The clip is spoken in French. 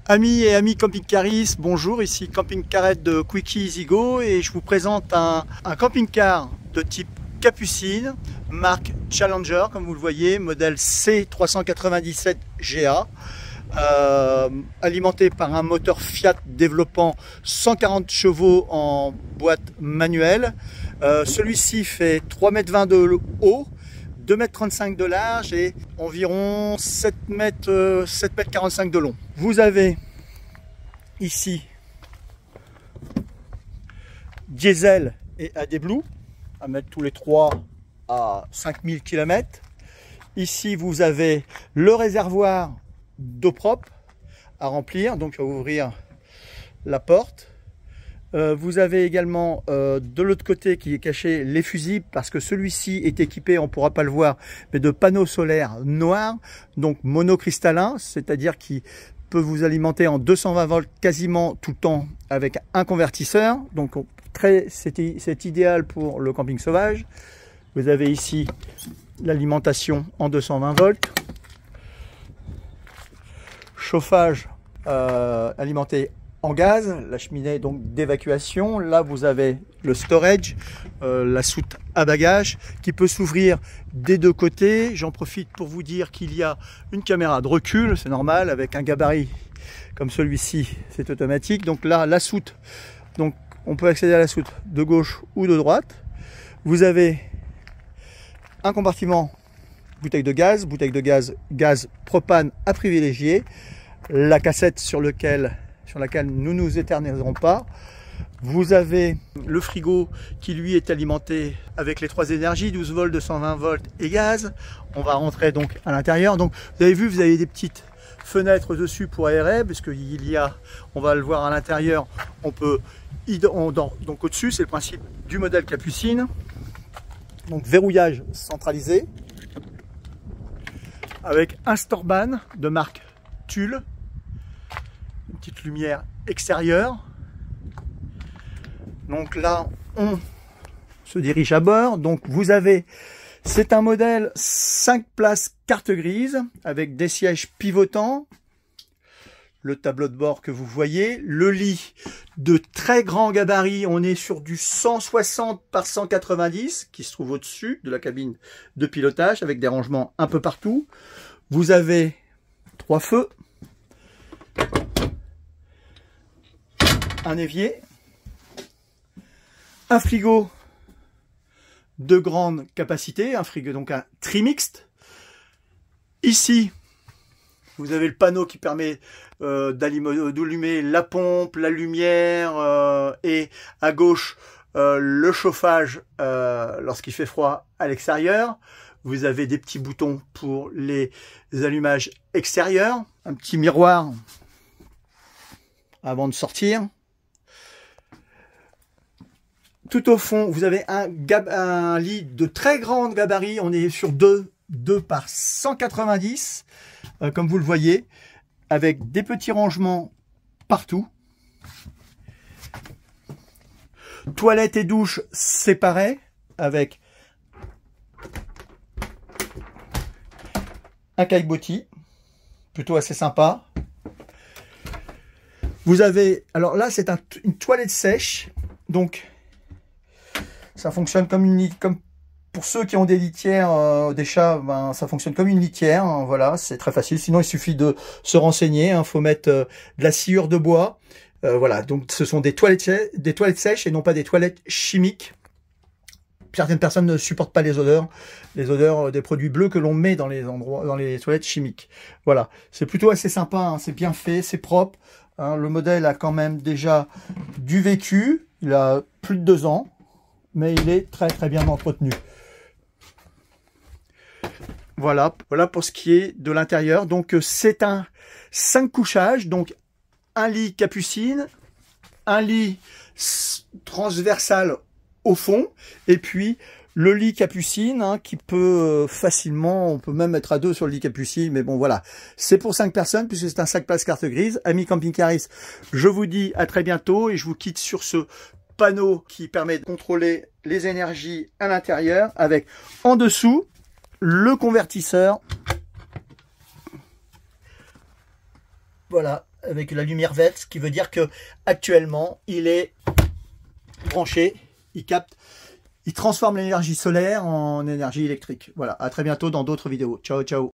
Amis et amis camping-caristes, bonjour, ici Camping Carrette de Quickie Easy Go et je vous présente un camping-car de type Capucine, marque Challenger, comme vous le voyez, modèle C397 GA, alimenté par un moteur Fiat développant 140 chevaux en boîte manuelle. Celui-ci fait 3,20 m de haut, 2,35 m de large et environ 7,45 m de long. Vous avez ici diesel et AD Blue à mettre tous les trois à 5000 km. Ici vous avez le réservoir d'eau propre à remplir, donc à ouvrir la porte. Vous avez également de l'autre côté qui est caché les fusibles parce que celui-ci est équipé, on ne pourra pas le voir, mais de panneaux solaires noirs, donc monocristallins, c'est-à-dire qui peut vous alimenter en 220 volts quasiment tout le temps avec un convertisseur. Donc c'est idéal pour le camping sauvage. Vous avez ici l'alimentation en 220 volts. Chauffage alimenté en gaz, la cheminée donc d'évacuation. Là vous avez le storage, la soute à bagages qui peut s'ouvrir des deux côtés. J'en profite pour vous dire qu'il y a une caméra de recul, c'est normal, avec un gabarit comme celui-ci, c'est automatique. Donc là la soute, donc on peut accéder à la soute de gauche ou de droite. Vous avez un compartiment bouteille de gaz gaz propane à privilégier, la cassette sur laquelle nous nous éterniserons pas. Vous avez le frigo qui lui est alimenté avec les trois énergies, 12 volts, 220 volts et gaz. On va rentrer donc à l'intérieur. Donc vous avez vu, vous avez des petites fenêtres dessus pour aérer, parce qu'il y a, on va le voir à l'intérieur, on peut donc au-dessus, c'est le principe du modèle Capucine. Donc verrouillage centralisé avec un Storban de marque Tulle, une petite lumière extérieure. Donc là on se dirige à bord. Donc vous avez, c'est un modèle 5 places carte grise avec des sièges pivotants, le tableau de bord que vous voyez, le lit de très grand gabarit, on est sur du 160 par 190 qui se trouve au-dessus de la cabine de pilotage avec des rangements un peu partout. Vous avez 3 feux, un évier, un frigo de grande capacité, un frigo donc un trimixte. Ici vous avez le panneau qui permet d'allumer la pompe, la lumière et à gauche le chauffage lorsqu'il fait froid à l'extérieur. Vous avez des petits boutons pour les allumages extérieurs, un petit miroir avant de sortir. Tout au fond, vous avez un lit de très grande gabarit, on est sur 2 par 190, comme vous le voyez, avec des petits rangements partout. Toilette et douche séparées, avec un caillebotis, plutôt assez sympa. Vous avez, alors là c'est une toilette sèche, donc ça fonctionne comme pour ceux qui ont des litières, des chats, ben, ça fonctionne comme une litière, hein, voilà, c'est très facile. Sinon, il suffit de se renseigner, hein, faut mettre de la sciure de bois. Voilà, donc ce sont des toilettes sèches et non pas des toilettes chimiques. Certaines personnes ne supportent pas les odeurs des produits bleus que l'on met dans les toilettes chimiques. Voilà, c'est plutôt assez sympa, hein, c'est bien fait, c'est propre. Hein, le modèle a quand même déjà du vécu, il a plus de 2 ans, mais il est très très bien entretenu. Voilà pour ce qui est de l'intérieur. Donc c'est un 5 couchages, donc un lit Capucine, un lit transversal au fond, et puis le lit Capucine, hein, qui peut facilement, on peut même être à 2 sur le lit Capucine, mais bon voilà, c'est pour 5 personnes puisque c'est un 5 places carte grise. Amis camping-caristes, je vous dis à très bientôt et je vous quitte sur ce panneau qui permet de contrôler les énergies à l'intérieur avec en dessous le convertisseur. Voilà, avec la lumière verte, ce qui veut dire que actuellement il est branché, il capte, il transforme l'énergie solaire en énergie électrique. Voilà, à très bientôt dans d'autres vidéos. Ciao, ciao.